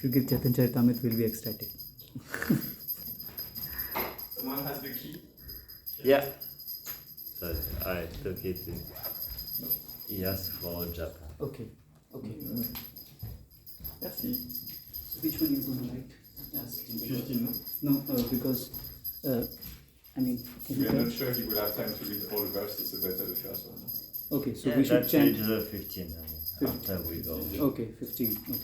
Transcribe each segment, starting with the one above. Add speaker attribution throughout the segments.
Speaker 1: If you give Chaitanya Charitamrita, we'll be ecstatic.
Speaker 2: Someone has the key?
Speaker 3: Yeah. So I took it. He asked for Japan.
Speaker 1: Okay. Okay.
Speaker 2: Merci.
Speaker 1: So which one you going to write?
Speaker 2: 15, no?
Speaker 1: No, because I mean.
Speaker 2: We are not sure he will have time to read all the verses, so better the first one.
Speaker 1: Okay, so
Speaker 3: yeah,
Speaker 1: we should chant.
Speaker 3: Page 15. After we go.
Speaker 1: Okay, 15. Okay.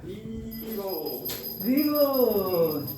Speaker 2: Vivo!
Speaker 1: Vivo!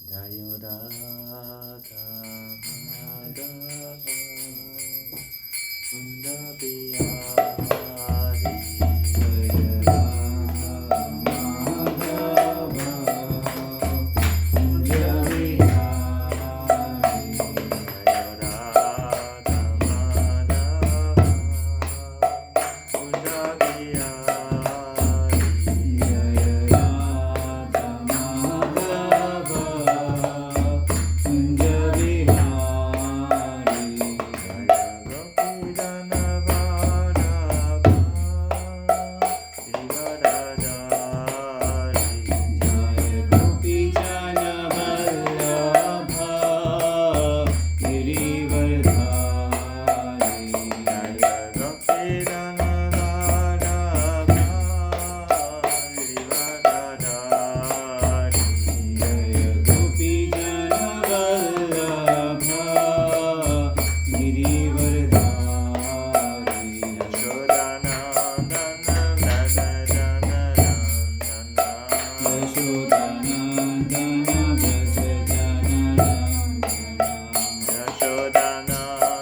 Speaker 3: Dayodata Madhava Undabiyadi Yashodhana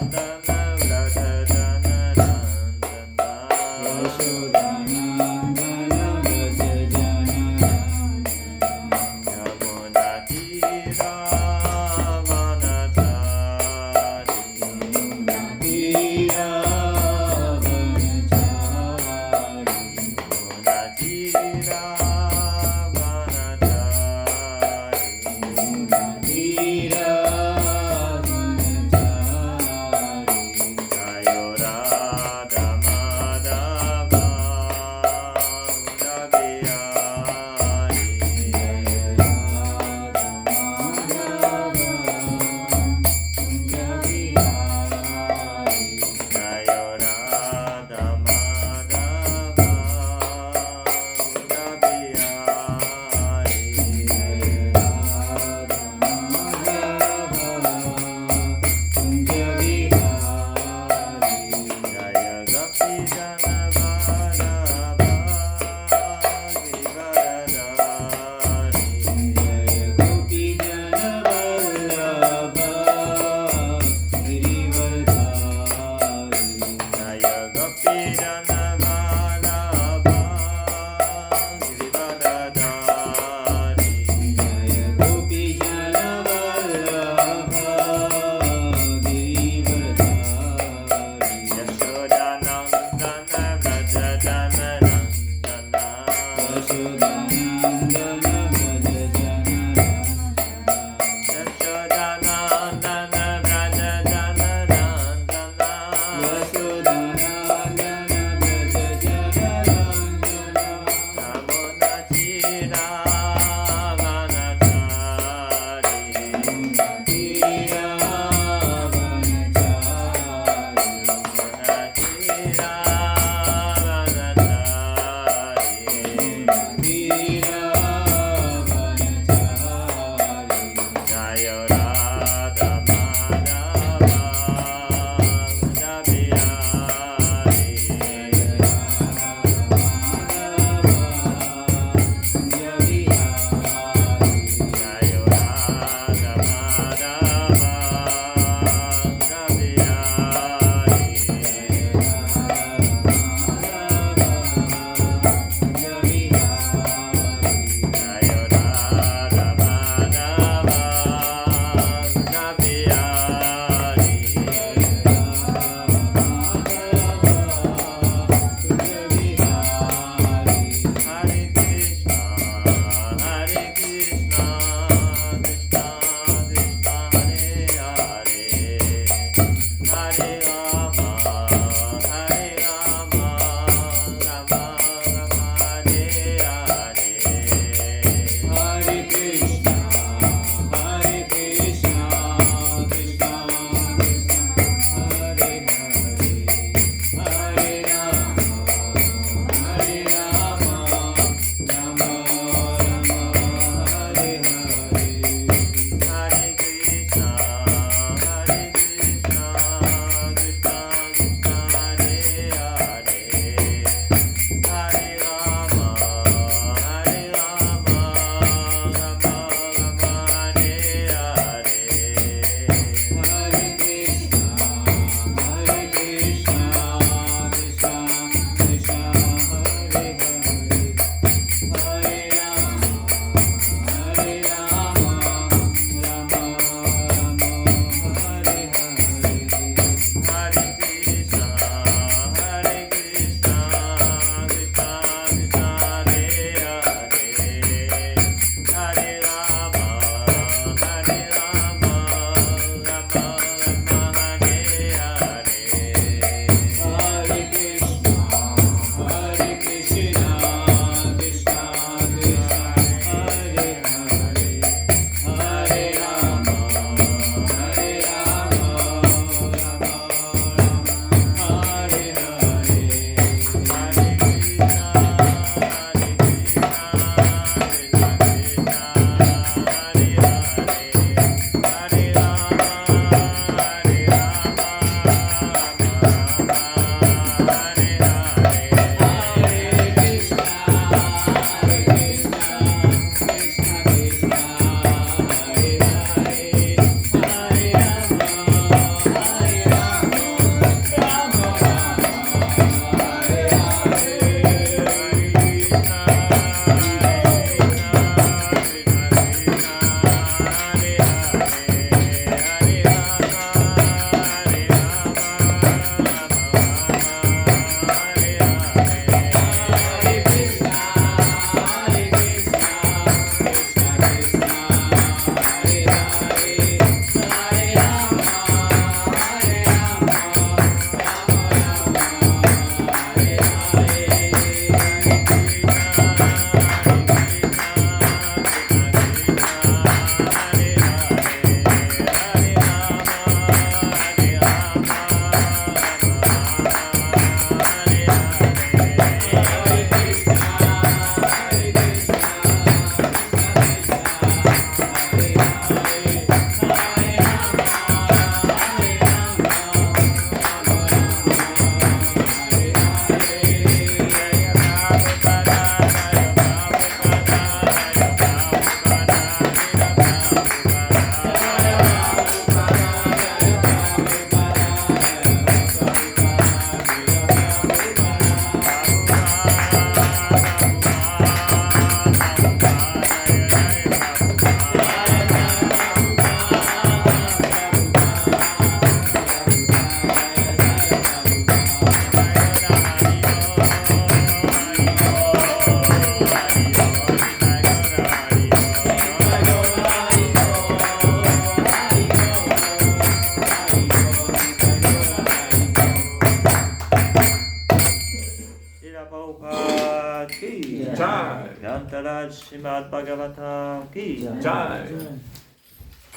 Speaker 3: Maharaj Srimad Bhagavatam ki
Speaker 2: Jai.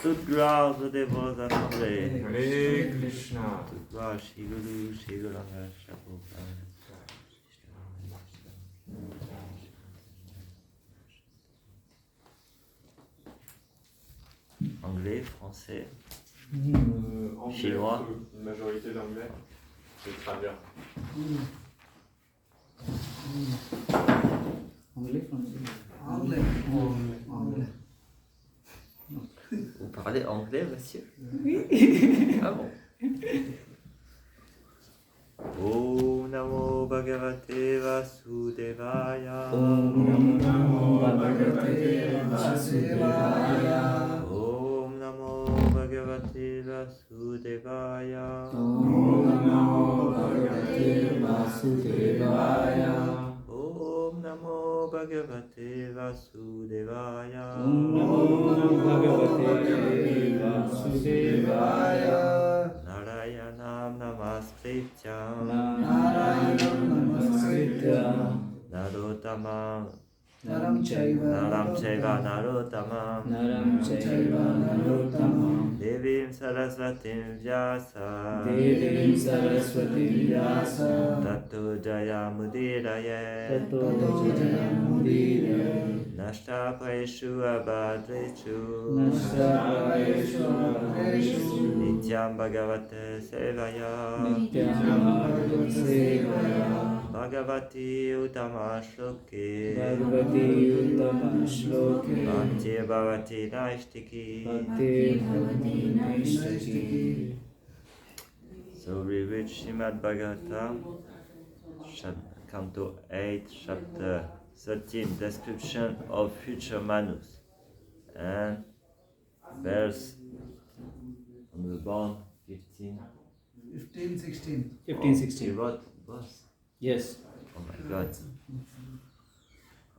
Speaker 3: toute gloire aux dévots assemblés.
Speaker 2: Hare Krishna.
Speaker 3: Toute gloire Shri Guru, Shri Guru Maharaj Prabhupada. Anglais, français,
Speaker 2: Anglais,
Speaker 3: Chinois.
Speaker 2: Une majorité d'anglais. C'est très bien.
Speaker 1: Anglais, français.
Speaker 4: Anglais. Anglais.
Speaker 3: Vous parlez anglais, monsieur? Ah bon? Om Namo Bhagavate Vasudevaya.
Speaker 1: Om Namo Bhagavate
Speaker 4: Vasudevaya.
Speaker 3: Om Namo Bhagavate Vasudevaya.
Speaker 1: Om Namo Bhagavate Vasudevaya.
Speaker 3: Om Namo Bhagavate Vasudevaya.
Speaker 1: Om Namo Bhagavate Vasudevaya.
Speaker 3: Narayanam Namaskrityam.
Speaker 1: Narayanam Namaskrityam.
Speaker 3: Narottamam.
Speaker 4: Naram Chaiva.
Speaker 3: Narottamam.
Speaker 1: Naram Chaiva Narottamam.
Speaker 3: Devim Sarasvatim Vyasa.
Speaker 1: Devim Saraswati Vyasa.
Speaker 3: Tato Jayamudiraye.
Speaker 1: Tato Jayamudiraye.
Speaker 3: Nashtapaishu Abhadrechu.
Speaker 1: Nashtapaishu Abhadrechu.
Speaker 3: Nityam Bhagavate Sevaya.
Speaker 1: Nityam Bhagavate Sevaya.
Speaker 3: Bhagavati Uttama Shloke.
Speaker 1: Bhagavati Uttama Shloke.
Speaker 3: Bhakti Bhavati Naishtiki.
Speaker 1: Bhakti Bhavati Naishtiki.
Speaker 3: So we reach Srimad Bhagavatam, Canto 8, Chapter 13, Description of Future Manus, and verse on the bottom 15.
Speaker 4: 15, 16.
Speaker 1: 15,
Speaker 3: You
Speaker 1: 16.
Speaker 3: wrote boss?
Speaker 1: Yes.
Speaker 3: Oh my god.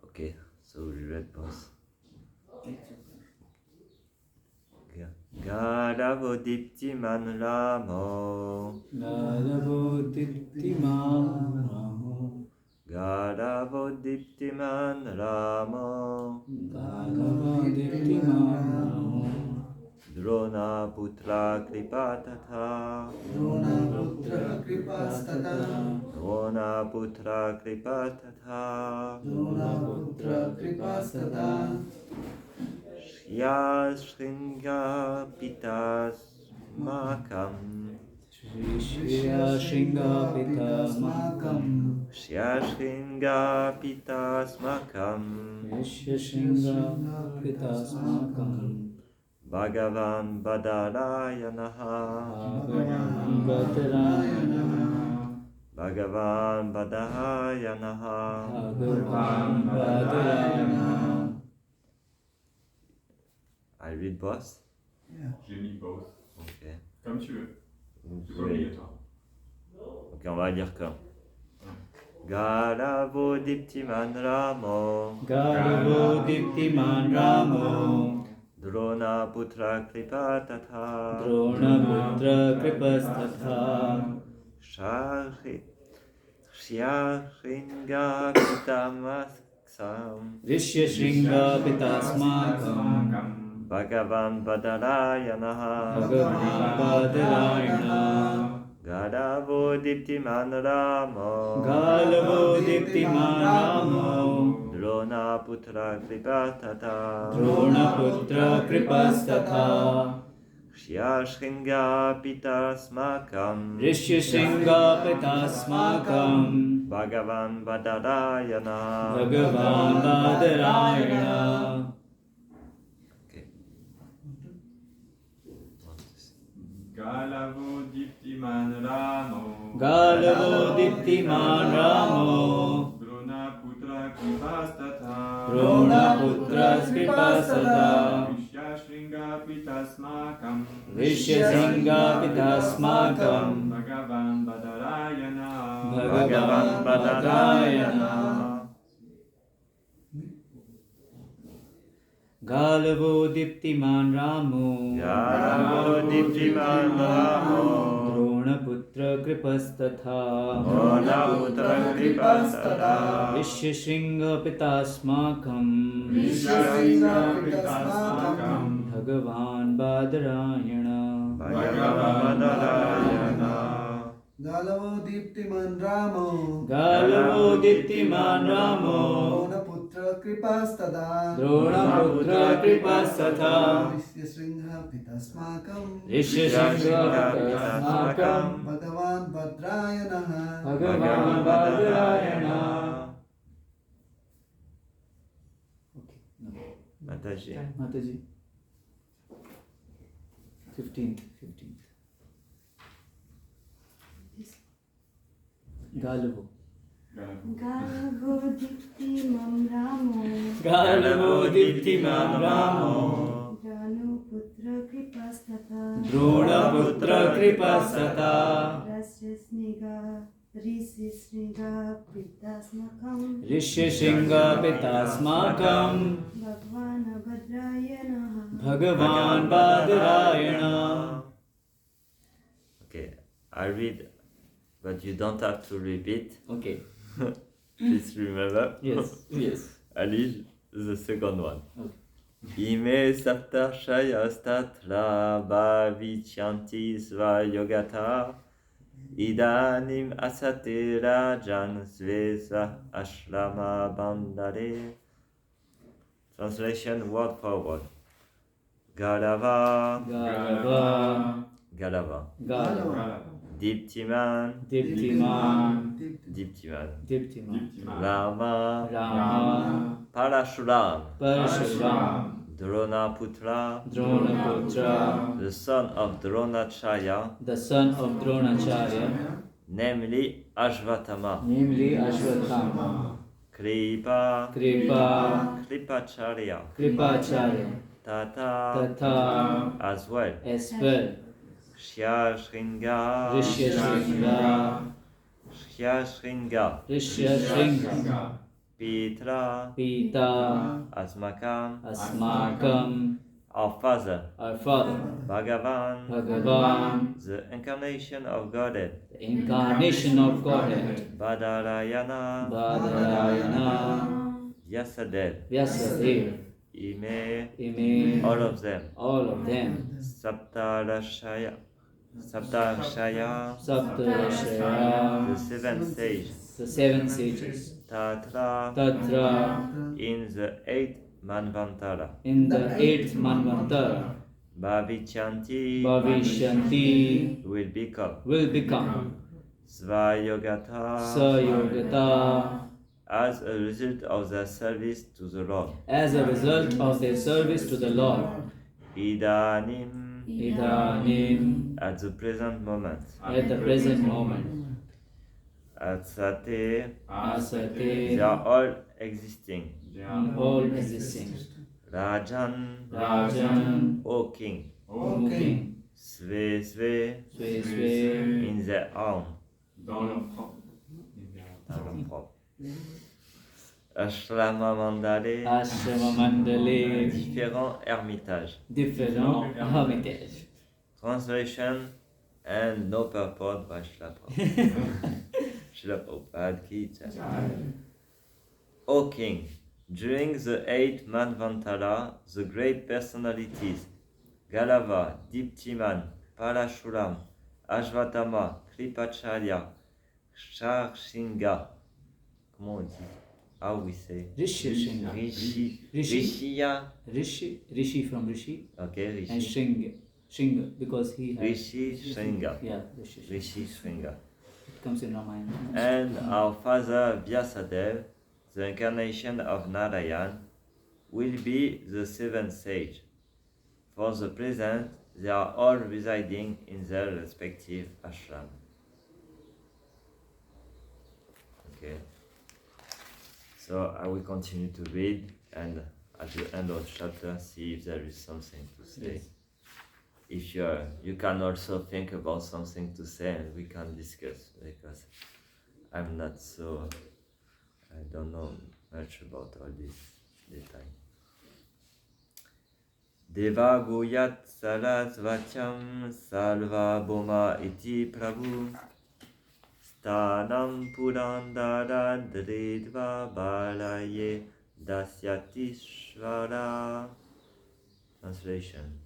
Speaker 3: Okay, so we read boss. Gadavo Diptiman Ramo.
Speaker 1: Gadavo Diptiman Ramo.
Speaker 3: Gadavo Diptiman Ramo.
Speaker 1: Gadavo Diptiman Ramo.
Speaker 3: Drona Putra Kripatatha.
Speaker 4: Drona Putra Kripastata.
Speaker 3: Drona Putra Kripatatha.
Speaker 4: Drona Putra Kripastata.
Speaker 3: Shya Shringa Pitas Makam.
Speaker 1: Shriya Shringa Pitas
Speaker 4: Makam.
Speaker 3: Shya Shringa Pitas Makam.
Speaker 1: Yashya Shringa Pitas Makam.
Speaker 3: Bhagavan Badarayanaha.
Speaker 1: Bhagavan Badarayana.
Speaker 3: Bhagavan Badarayanaha.
Speaker 1: Bhagavan Badarayana.
Speaker 3: I read both?
Speaker 2: J'ai mis both.
Speaker 3: Ok.
Speaker 2: Comme tu veux. Tu peux
Speaker 3: Oui.
Speaker 2: oublier toi.
Speaker 3: Ok, on va dire comme. Gadavo Diptiman Ramo.
Speaker 1: Gadavo Diptiman Ramo.
Speaker 3: Drona Putra Kripatatha.
Speaker 1: Drona Putra Kripastatha.
Speaker 3: Shya Shringa Pitamaksam.
Speaker 1: Rishya Shringa Pitasmakam.
Speaker 3: Bhagavan Badarayanaha.
Speaker 1: Bhagavan Badarayana.
Speaker 3: Gadavo Diptiman Ramo.
Speaker 1: Gadavo Diptiman Ramo.
Speaker 3: Drona Putra Kripatatha.
Speaker 1: Drona Putra Kripastatha.
Speaker 3: Shya Shringa Pitasmakam.
Speaker 1: Rishya Shringa Pitasmakam.
Speaker 3: Bhagavan Badarayana.
Speaker 1: Bhagavan Badarayana.
Speaker 3: Okay.
Speaker 2: Galavo Diptiman Ramo.
Speaker 1: Galavo Diptiman Ramo.
Speaker 2: Drona Putra Kripastata.
Speaker 1: Drona Putra Kripastata.
Speaker 2: Rishya Shringa Pitasmakam.
Speaker 1: Rishya Shringa Pitasmakam.
Speaker 2: Bhagavan Badarayana.
Speaker 1: Bhagavan Badarayana. Galavo Diptiman Ramo.
Speaker 3: Galavo Diptiman Ramo.
Speaker 1: द्रोणपुत्र कृपस्तथा
Speaker 3: द्रोणपुत्र कृपस्तथा
Speaker 1: ऋष्यशृङ्ग पितास्माकम्
Speaker 4: ऋष्यशृङ्गपितास्माकम्
Speaker 1: भगवान् बादरायण
Speaker 3: भगवदरायण
Speaker 4: गालवो दीप्तिमान् रामो
Speaker 1: गालवो दीप्तिमान् रामो
Speaker 4: द्रोणपुत्र कृपास्तदा
Speaker 1: द्रोणपुत्र कृपस्तथा
Speaker 4: ऋष्यशृङ्गपितास्माकम्
Speaker 1: ऋष्यशृङ्गपितास्माकम्
Speaker 4: भगवान् भद्रायणः
Speaker 1: भगवान् Badarayana
Speaker 3: Mataji.
Speaker 1: Mataji 15th Galavo
Speaker 5: गावो दीप्तिमं रामो
Speaker 1: Galavo diptimam Ramo
Speaker 5: द्रोणपुत्र कृपास्तथा
Speaker 1: Dronaputra kripasata
Speaker 5: ऋषिशृङ्गा पितास्माकं
Speaker 1: Rishyashinga pitasmakam
Speaker 5: भगवान् भद्रायणः
Speaker 1: Bhagavan Badarayana.
Speaker 3: Okay, I read, but you don't have to repeat.
Speaker 1: Okay.
Speaker 3: Please remember.
Speaker 1: Yes.
Speaker 3: I read the second one.
Speaker 1: Okay.
Speaker 3: Ime saptarshaya statra bhavichanti svayogata idanim asate rajan svesa ashrama bandare. Translation word for word. Galava,
Speaker 1: Galava
Speaker 3: Galava.
Speaker 1: Galava
Speaker 3: Diptiman,
Speaker 1: Diptiman
Speaker 3: Diptiman.
Speaker 1: Rama
Speaker 3: Rama, Parashuram,
Speaker 1: Parshuram
Speaker 3: Dronaputra,
Speaker 1: Dronaputra,
Speaker 3: the son of Dronacharya,
Speaker 1: the son of Dronacharya,
Speaker 3: namely Ashvatthama,
Speaker 1: namely Ashwatthama,
Speaker 3: Kripacharya,
Speaker 1: Kripacharya,
Speaker 3: Tata, as well,
Speaker 1: as well,
Speaker 3: Shyashringa,
Speaker 1: Rishyashringa, Rishyashringa,
Speaker 3: Pitra,
Speaker 1: Pita, Asmakam,
Speaker 3: our father,
Speaker 1: Bhagavan,
Speaker 3: the incarnation of Godhead,
Speaker 1: the incarnation of Godhead,
Speaker 3: Badarayana,
Speaker 1: Vyasadeva,
Speaker 3: Ime, all of them, Saptarashaya,
Speaker 1: Saptarashaya, the seven sages,
Speaker 3: Tatra, in the eighth Manvantara,
Speaker 1: Bhavichanti,
Speaker 3: will become
Speaker 1: Svayogata,
Speaker 3: as a result of their service to the Lord. Idanim, at the present moment. Atsate, they are all existing. Rajan, O king. Sve, in their own. Dans leur propre. Ashrama Mandale, différents ermitages. Translation and no purport by Srila Prabhupada Ki Jai. O king, during the 8th Manvantara, the great personalities Galava, Diptiman, Parashuram, Ashvatthama, Kripacharya, Sharshinga, comment on dit? How we say?
Speaker 1: Rishyashinga. Rishi from Rishi.
Speaker 3: Okay, Rishi.
Speaker 1: And Shringa, because he has
Speaker 3: Rishi Shringa.
Speaker 1: Yeah,
Speaker 3: Rishi Shringa.
Speaker 1: It comes in Ramayana.
Speaker 3: And our father Vyasadeva, the incarnation of Narayan, will be the seventh sage. For the present, they are all residing in their respective ashram. Okay. So I will continue to read, and at the end of the chapter, see if there is something to say.
Speaker 1: Yes.
Speaker 3: If you can also think about something to say, and we can discuss, because I'm not so, I don't know much about all this detail. Deva Guyat Sarasvatyam Salva Boma iti Prabhu Stanam Purandara Dridva Balaye Dasyatishvara. Translation.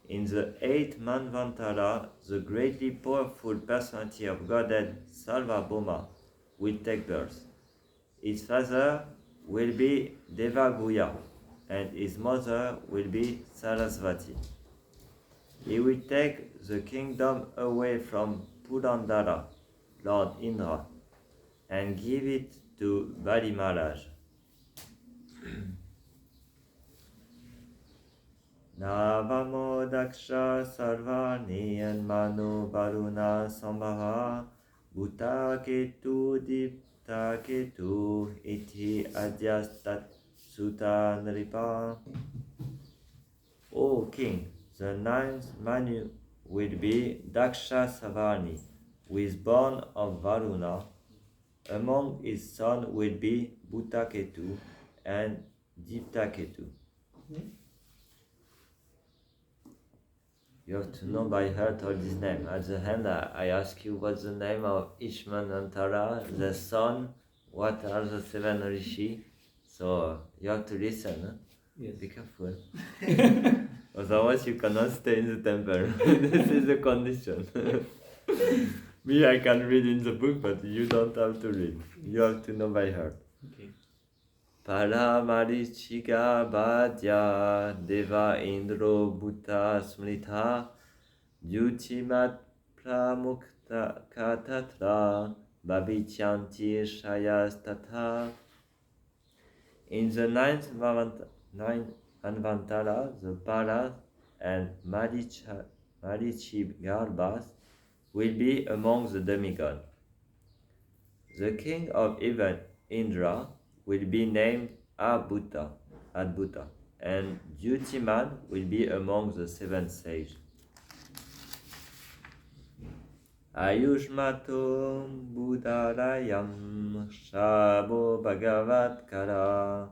Speaker 3: In the 8th Manvantara, the greatly powerful personality of Godhead Sarvabhauma will take birth. His father will be Devaguya, and his mother will be Sarasvati. He will take the kingdom away from Purandara, Lord Indra, and give it to Bali Maharaj. Navamo Daksha Sarvani and Manu Varuna Sambhava Bhuta Ketu Dipta Ketu Iti Adyastat Sutta Nripa. O king, the 9th Manu will be Daksha Sarvani, who is born of Varuna. Among his sons will be Bhuta Ketu and Dipta Ketu. You have to know by heart all these names. At the end, I ask you what's the name of each Manvantara, the son, what are the 7 rishi. So you have to listen. Huh?
Speaker 1: Yes.
Speaker 3: Be careful. Otherwise, you cannot stay in the temple. This is the condition. Me, I can read in the book, but you don't have to read. You have to know by heart.
Speaker 1: Okay.
Speaker 3: Paramarichika Bhadya Deva Indro Bhuta Smrita Dyutimat Pramukta Katatra Bhavichanti Shayastata. In the 9th Manvantara, the Paras and Marichigarbhas will be among the demigods. The king of heaven, Indra, will be named Adbhuta, and Dyutiman will be among the 7 sages. Ayushmato Buddharayam Shabo Bhagavat Kara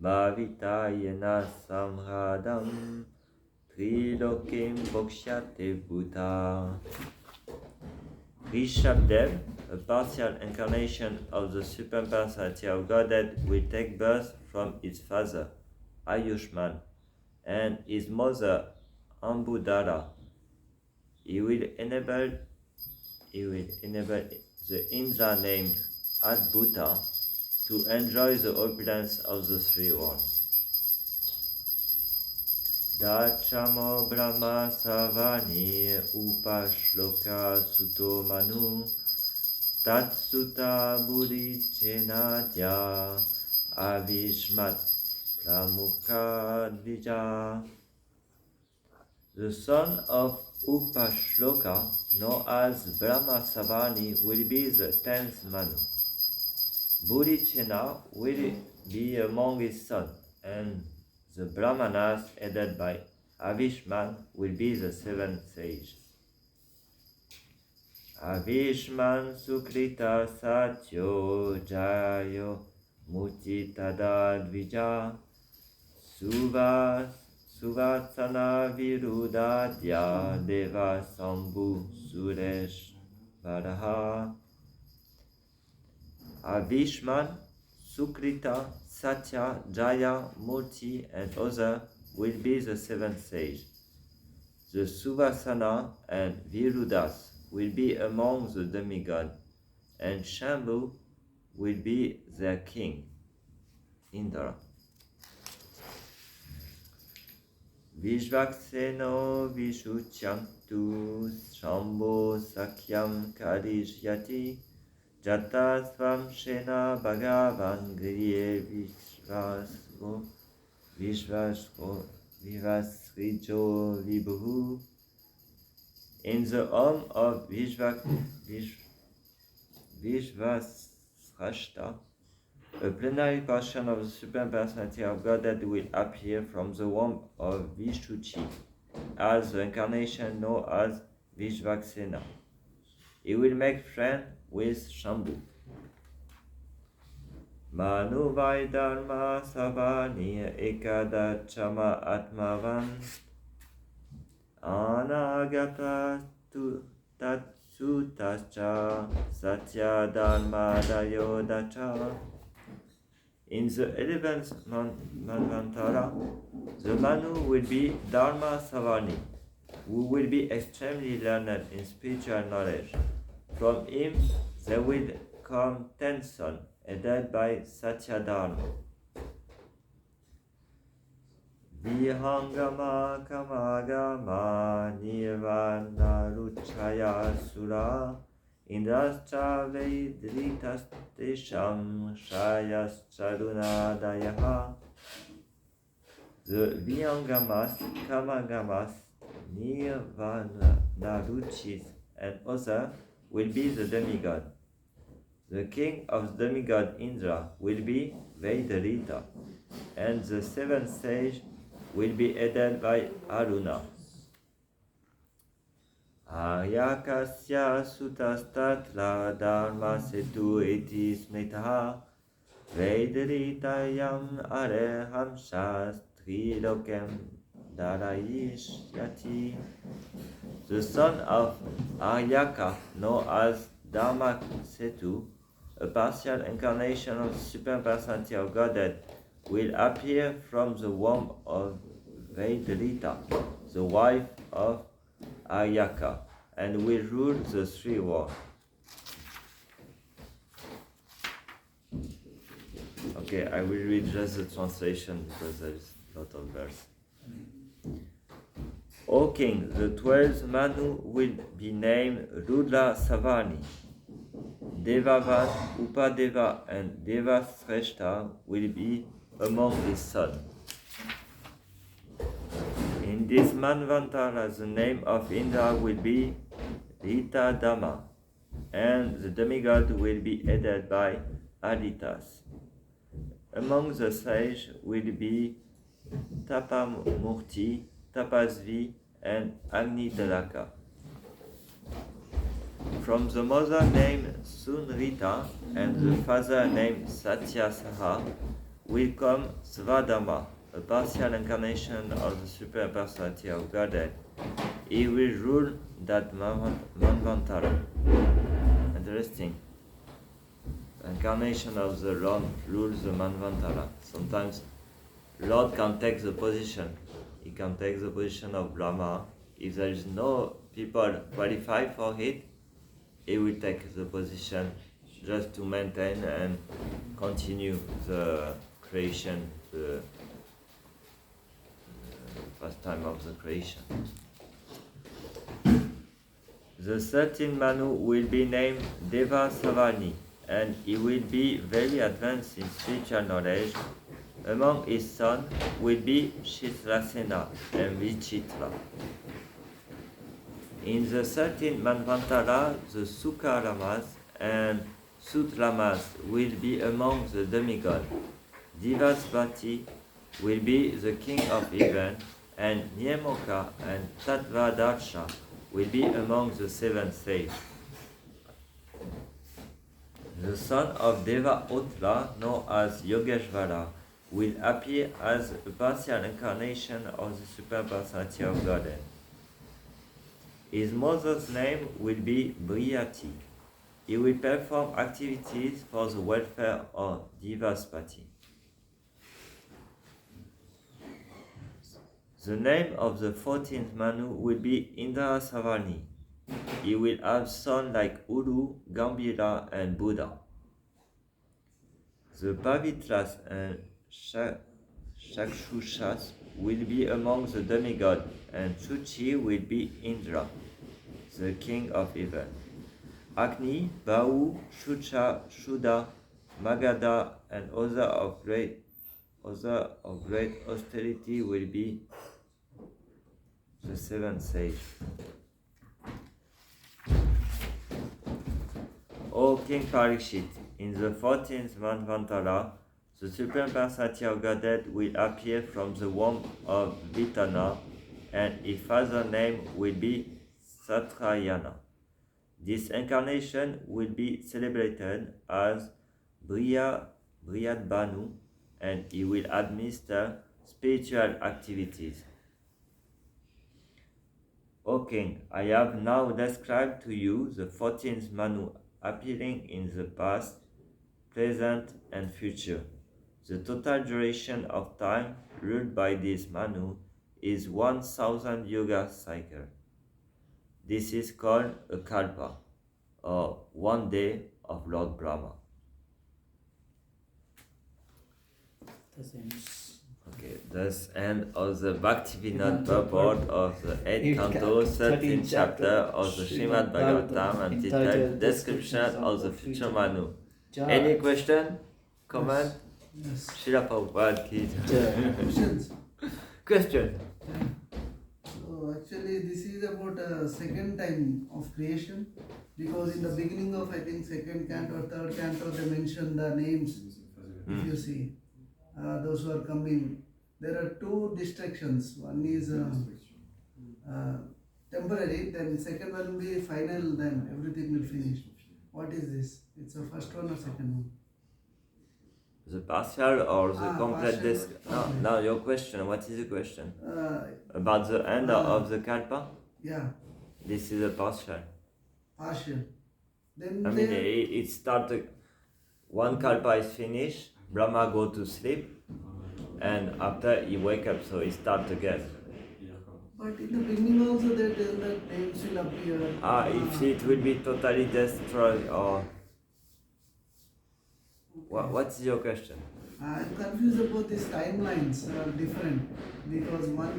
Speaker 3: Bhavitayena Samhadam Trilokim Bokshyate Bhuta. Rishabdev, a partial incarnation of the Supreme Personality of Godhead, will take birth from his father, Ayushman, and his mother, Ambudara. He will enable the Indra named Adbhuta to enjoy the opulence of the 3 worlds. Dachamo Brahma Savani Upashloka Suto Manu Tatsuta Buddhi Chenadya Avishmat Pramukha Dvija. The son of Upashloka, known as Brahma Savani, will be the 10th Manu. Buddhichena will be among his sons, and the Brahmanas, headed by Avishman, will be the 7th sage. Avishman Sukrita Satyo Jayo Mutitada Dvija Suvatsana Virudadya Deva Sambhu Suresh Varaha. Avishman, Sukrita, Satya, Jaya, Murti, and others will be the 7th sage. The Suvasana and Virudas will be among the demigods, and Shambhu will be their king, Indra. Vishvakseno Vishuchyamtu Shambho Sakyam Karishyati Jatasvam Shena Bhagavan Griye Vivasrijo Vibhu. In the home of Vishvasrashta, a plenary portion of the Supreme Personality of Godhead will appear from the womb of Vishuchi as the incarnation known as Vishvaksena. He will make friends with Shambhu. Manu vai dharma savani ekadachama atmavan anagata tu tatsutascha satya dharma dayodacha. In the 11th Manvantara, the Manu will be Dharma Savani, who will be extremely learned in spiritual knowledge. From him there will come 10 sons, headed by Satya Dharma. Vihangama Kamagama Nirvana Ruchaya Sura Indrascha Vedritastesham Shayas The Vihangamas, Kamagamas, Nirvana Ruchis, and others will be the demigod. The king of the demigod Indra will be Vedrita, and the seventh sage will be headed by Aruna. Aryakasya sutastatra dharma setu iti smritaha Vedritayam areham shastri lokem darayishyati. The son of Aryaka, known as Dharma Setu, a partial incarnation of the Supreme Personality of Godhead, will appear from the womb of Vedrita, the wife of Aryaka, and will rule the three worlds. Okay, I will read just the translation because there is a lot of verse. O king, the 12th Manu will be named Rudra Savani. Devavan, Upadeva, and Devasreshta will be among his sons. In this Manvantara, the name of Indra will be Rita Dhamma, and the demigod will be headed by Aditas. Among the sages will be Tapamurti, Tapasvi, and Agni-Dalaka. From the mother named Sunrita and the father named Satyasaha will come Svadama, a partial incarnation of the Supreme Personality of Godhead. He will rule that Manvantara. Interesting. Incarnation of the Lord rules the Manvantara. Sometimes Lord can take the position. He can take the position of Brahma. If there is no people qualified for it, he will take the position just to maintain and continue the creation, the pastime of the creation. The 13th Manu will be named Deva Savani, and he will be very advanced in spiritual knowledge. Among his sons will be Chitrasena and Vichitra. In the 13th Manvantara, the Sukaramas and Sutramas will be among the demigods. Divaspati will be the king of heaven, and Nyemoka and Tattvadarsha will be among the seven sages. The son of Deva Otra, known as Yogeshvara, will appear as a partial incarnation of the Supreme Personality of Godhead. His mother's name will be Briyati. He will perform activities for the welfare of Divaspati. The name of the 14th Manu will be Indra Savani. He will have sons like Uru, Gambhira, and Buddha. The Pavitras and Shakshushas will be among the demigods, and Chuchi will be Indra, the king of heaven. Agni, Bahu, Shucha, Shuddha, Magadha, and others of great austerity will be the seven sages. O King Parikshit, in the 14th Manvantara, the Supreme Personality of Godhead will appear from the womb of Vitana, and his father's name will be Satrayana. This incarnation will be celebrated as Briya Brihad Banu, and he will administer spiritual activities. O king, I have now described to you the 14th Manu appearing in the past, present, and future. The total duration of time ruled by this Manu is 1000 yoga cycles. This is called a kalpa, or 1 day of Lord Brahma.
Speaker 1: Thus ends.
Speaker 3: Okay, thus end of the Bhaktivinoda purport of the 8th canto, 13th chapter of the Srimad Bhagavatam, entitled Description of the Future Manu. Any question? Comment?
Speaker 4: Yes.
Speaker 3: Srila Prabhupada ki
Speaker 1: Jai.
Speaker 4: Questions?
Speaker 3: Question?
Speaker 4: So actually this is about a second time of creation, because in the beginning of I think second canto or third canto they mention the names. If you see those who are coming, there are two distractions. One is temporary, then second one will be final, then everything will finish. What is this? It's the first one or second one?
Speaker 3: The partial or the complete
Speaker 4: partial.
Speaker 3: disc? No, now your question. What is the question? About the end
Speaker 4: uh,
Speaker 3: of the kalpa?
Speaker 4: Yeah,
Speaker 3: This is a partial.
Speaker 4: partial. Then
Speaker 3: I mean, it started. One kalpa is finished. Brahma go to sleep, and after he wake up, so he start again.
Speaker 4: but in the beginning also they tell that names will appear.
Speaker 3: If it will be totally destroyed or what's your question?
Speaker 4: I'm confused about these timelines are different, because one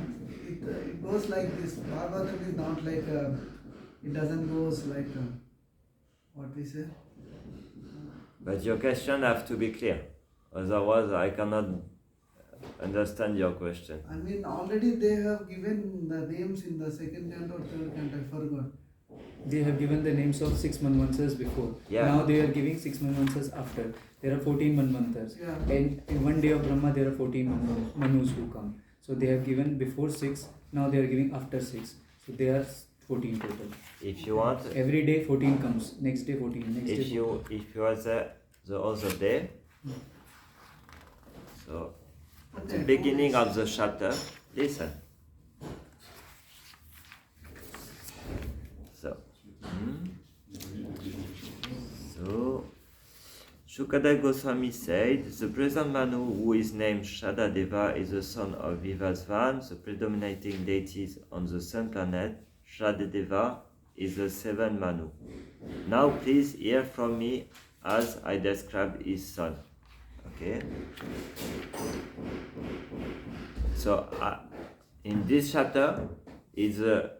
Speaker 4: it goes like this. Bhagavatam is not like it doesn't goes like what we say.
Speaker 3: But your question have to be clear, otherwise I cannot understand your question.
Speaker 4: I mean already they have given the names in the second canto or third canto. I forgot.
Speaker 1: They have given the names of 6 Manvanthas before.
Speaker 3: Yeah.
Speaker 1: Now they are giving 6 Manvanthas after. There are 14 Manvanthas.
Speaker 4: Yeah.
Speaker 1: And in one day of Brahma, there are 14 Manus who come. So they have given before 6, now they are giving after 6. So they are 14 total.
Speaker 3: If you want,
Speaker 1: Every day 14 comes. Next day 14. Next
Speaker 3: if
Speaker 1: day
Speaker 3: you are the other day, so at the beginning of the chapter, listen. So, Shukadeva Goswami said, the present Manu, who is named Shradadeva, is the son of Vivasvan, the predominating deities on the sun planet. Shradadeva is the seventh Manu. Now please hear from me as I describe his son. Okay? So, in this chapter, is the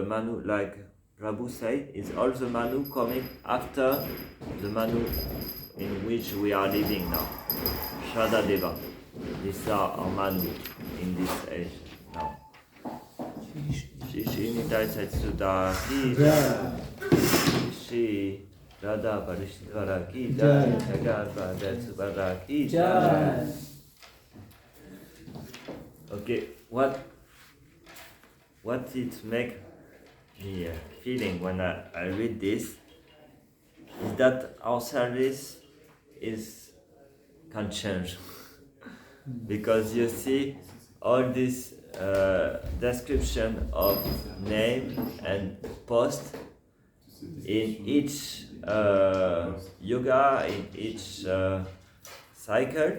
Speaker 3: Manu, like Prabhu said, is all the Manu coming after the Manu in which we are living now. Shradadeva. These are our Manu in this age now. Shri Nitai Satsuda Ki Jai. Shri Radha Parishvara Ki Jai. Jagat Vadetsubara Ki Jai. Okay, what it make me feeling when I read this is that our service can change. Because you see all this description of name and post in each yoga, in each cycle,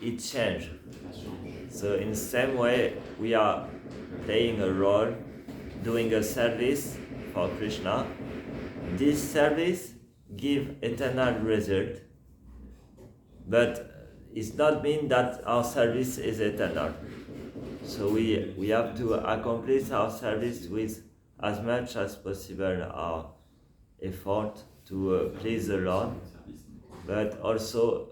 Speaker 3: it changes. So in the same way, we are playing a role, doing a service for Krishna. This service gives eternal result, but it's not mean that our service is eternal. So we have to accomplish our service with as much as possible our effort to please the Lord, but also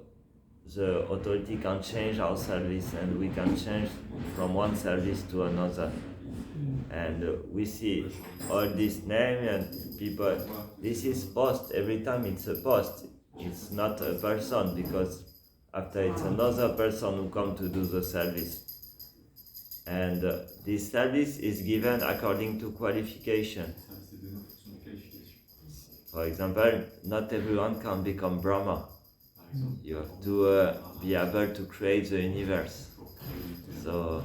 Speaker 3: the authority can change our service and we can change from one service to another. And we see all this name and people, this is post, every time it's a post, it's not a person, because after it's another person who come to do the service. And this service is given according to qualification. For example, not everyone can become Brahma. You have to be able to create the universe. So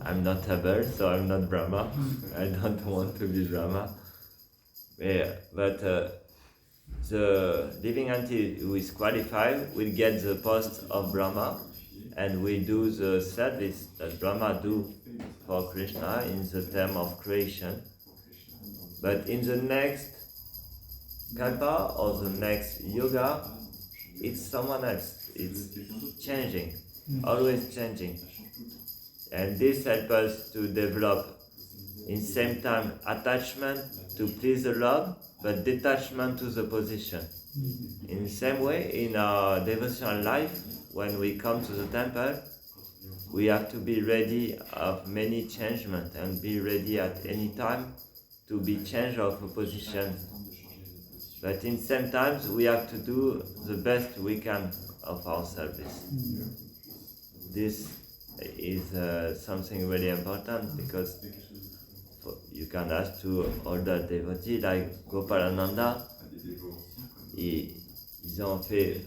Speaker 3: I'm not able, so I'm not Brahma. I don't want to be Brahma. Yeah, but the living entity who is qualified will get the post of Brahma, and will do the service that Brahma do for Krishna in the term of creation. But in the next kalpa or the next yoga, it's someone else. It's changing, always changing. And this helps us to develop in same time attachment to please the Lord, but detachment to the position. In the same way, in our devotional life, when we come to the temple, we have to be ready of many changements and be ready at any time to be changed of a position. But in same times, we have to do the best we can of our service. This is something really important, because you can ask to older devotees like Gopalananda. Ils ont fait,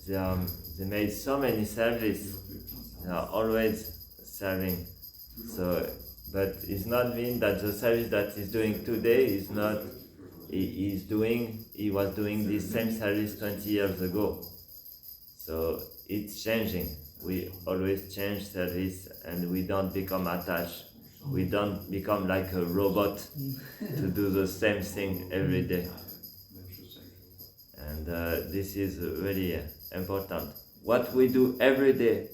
Speaker 3: they made so many services. They are always serving. So, but it's not mean that the service that he's doing today is not. He was doing this same service 20 years ago. So it's changing. We always change service, and we don't become attached. We don't become like a robot to do the same thing every day. And this is really important. What we do every day,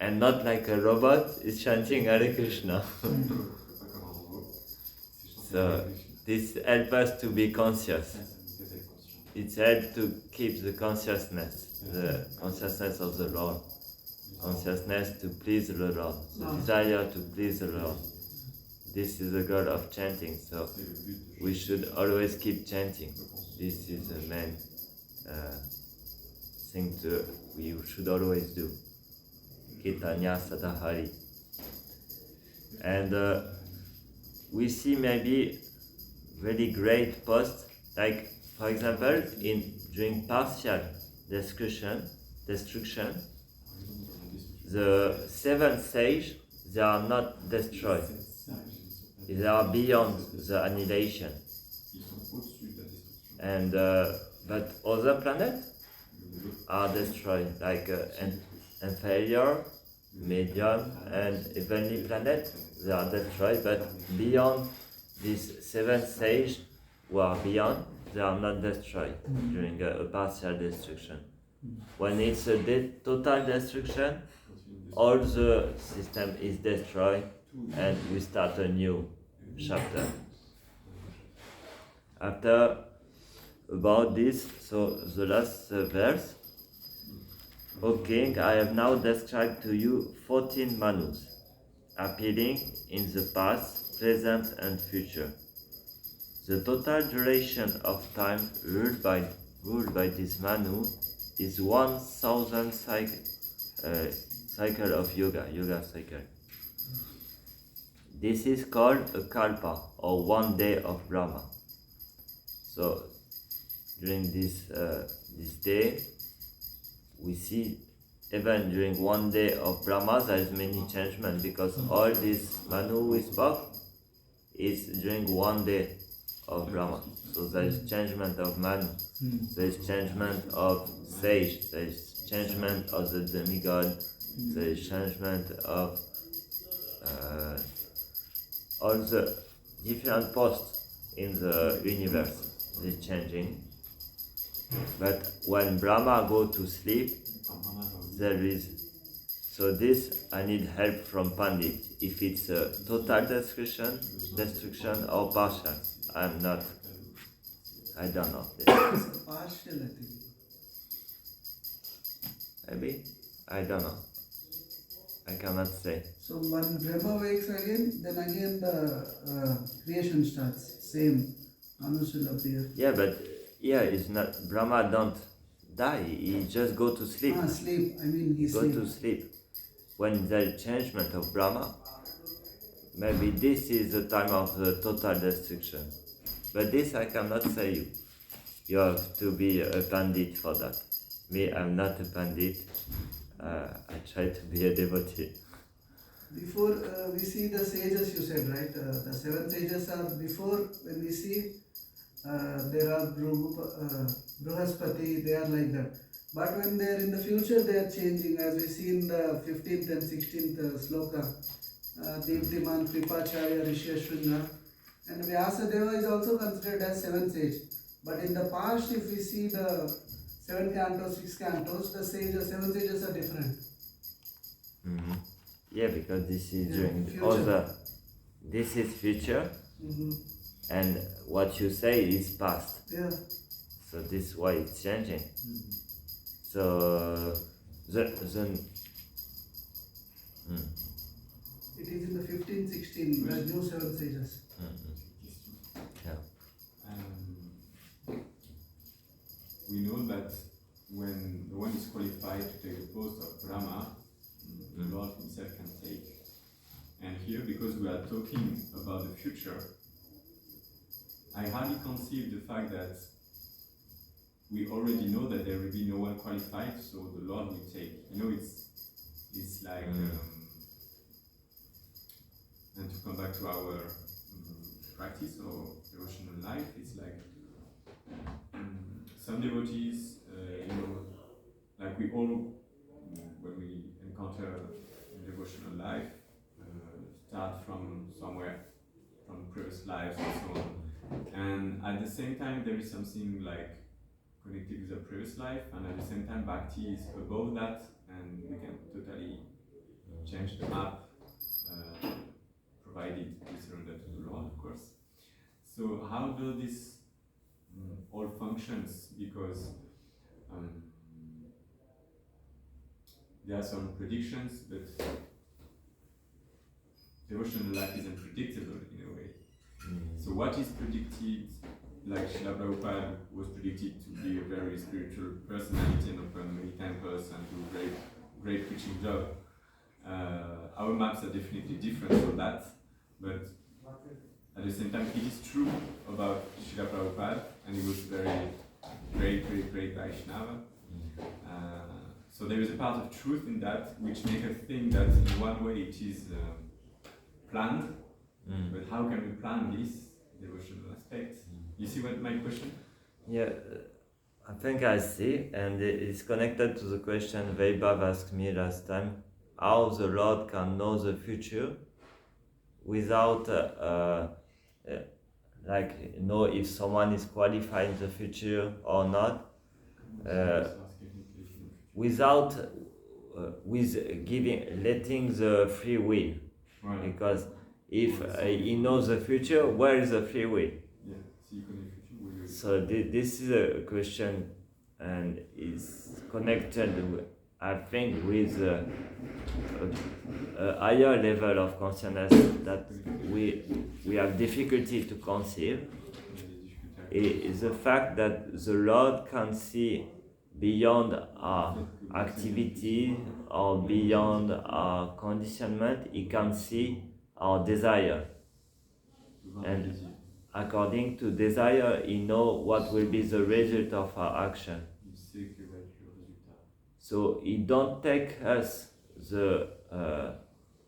Speaker 3: and not like a robot, is chanting Hare Krishna. So this helps us to be conscious. It helps to keep the consciousness of the Lord. Consciousness to please the Lord, the desire to please the Lord. This is the goal of chanting, so we should always keep chanting. This is the main thing we should always do. Kirtanya Sadahari. And we see maybe really great posts, like for example, during partial destruction, the seven sages, they are not destroyed. They are beyond the annihilation. And but other planets are destroyed, like inferior, medium, and heavenly planet. They are destroyed, but beyond these seven sages who are beyond, they are not destroyed during a partial destruction. When it's a total destruction, all the system is destroyed, and we start a new chapter. After about this, so the last verse. O King, I have now described to you 14 Manus, appearing in the past, present, and future. The total duration of time ruled by this Manu is 1,000 cycle of yoga cycle. This is called a kalpa, or 1 day of Brahma. So during this day, we see even during 1 day of Brahma there is many changements, because all this Manu we spoke is during 1 day of Brahma. So there is changement of Manu, there is changement of sage, there is changement of the demigod, there is changement of all the different posts in the universe. Is changing. But when Brahma go to sleep, there is, so this I need help from Pandit. If it's a total destruction or partial, I don't know.
Speaker 4: It's partial, I think.
Speaker 3: Maybe? I don't know. I cannot say.
Speaker 4: So when Brahma wakes again, then again the creation starts. Same. Manus will appear.
Speaker 3: Yeah, but it's not, Brahma don't die, he just go to sleep.
Speaker 4: Sleep. I mean, he
Speaker 3: Go to sleep. When there is changement of Brahma, maybe this is the time of the total destruction. But this I cannot say you. You have to be a pandit for that. Me, I'm not a pandit. I try to be a devotee.
Speaker 4: Before we see the sages, you said, right? The seven sages are before, when we see there are Bruhaspati, they are like that. But when they are in the future, they are changing, as we see in the 15th and 16th sloka. Deeptiman, Kripacharya, Rishyashringa. And Vyasadeva is also considered as seven sage. But in the past, if we see the 7 cantos, 6 cantos, the seven sages are different.
Speaker 3: Mm-hmm. Yeah, because this is
Speaker 4: Yeah,
Speaker 3: during
Speaker 4: future.
Speaker 3: all the. This is future, and what you say is past.
Speaker 4: Yeah.
Speaker 3: So this is why it's changing. So
Speaker 4: It is in the 15, 16, the new seven sages.
Speaker 3: Yeah.
Speaker 2: We know that when the one is qualified to take the post of Brahma, the Lord himself can take. And here, because we are talking about the future, I hardly conceive the fact that we already know that there will be no one qualified, so the Lord will take. You know, it's like, and to come back to our practice or devotional life, it's like some devotees, like we all, when we encounter devotional life, start from somewhere, from previous lives and so on. And at the same time, there is something like connected with the previous life, and at the same time, Bhakti is above that, and we can totally change the map, provided we surrender to the Lord, of course. So how do this all functions? Because there are some predictions, but devotional life is unpredictable in a way. So what is predicted, like Srila Prabhupada was predicted to be a very spiritual personality and open many temples and do great preaching job. Our maps are definitely different from that, but at the same time it is true about Srila Prabhupada, and he was very great Vaishnava. So there is a part of truth in that which makes us think that in one way it is planned, but how can we plan this devotional aspect? You see what my question?
Speaker 3: Yeah, I think I see, and it's connected to the question Vaibhav asked me last time, how the Lord can know the future without know if someone is qualified in the future or not, without letting the free will.
Speaker 2: Right.
Speaker 3: Because if he knows the future, where is the free will?
Speaker 2: Yeah.
Speaker 3: So this is a question, and is connected, I think, with a higher level of consciousness that we have difficulty to conceive. Is the fact that the Lord can see beyond our activity or beyond our conditionment. He can see our desire, and according to desire, he knows what will be the result of our action. So he don't take us the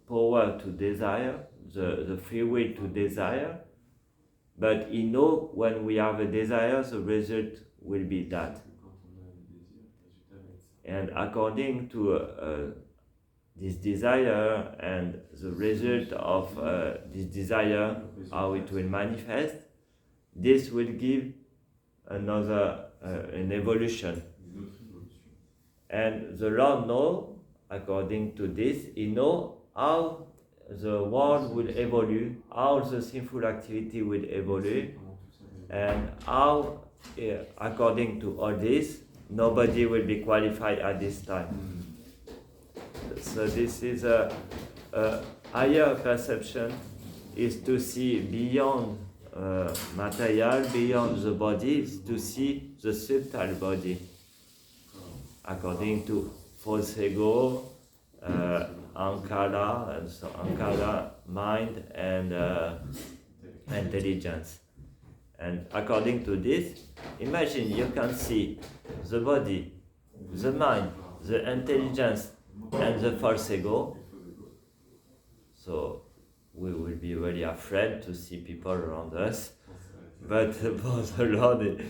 Speaker 3: power to desire, the free will to desire, but he knows when we have a desire, the result will be that. And according to this desire and the result of this desire, how it will manifest, this will give another an evolution. And the Lord knows, according to this, he knows how the world will evolve, how the sinful activity will evolve, and how, according to all this, nobody will be qualified at this time. So this is a higher perception, is to see beyond material, beyond the body, is to see the subtle body, according to false ego, ankara, and so ankara, mind, and intelligence. And according to this, imagine you can see the body the mind, the intelligence, and the false ego. So we will be very afraid to see people around us. But for the Lord,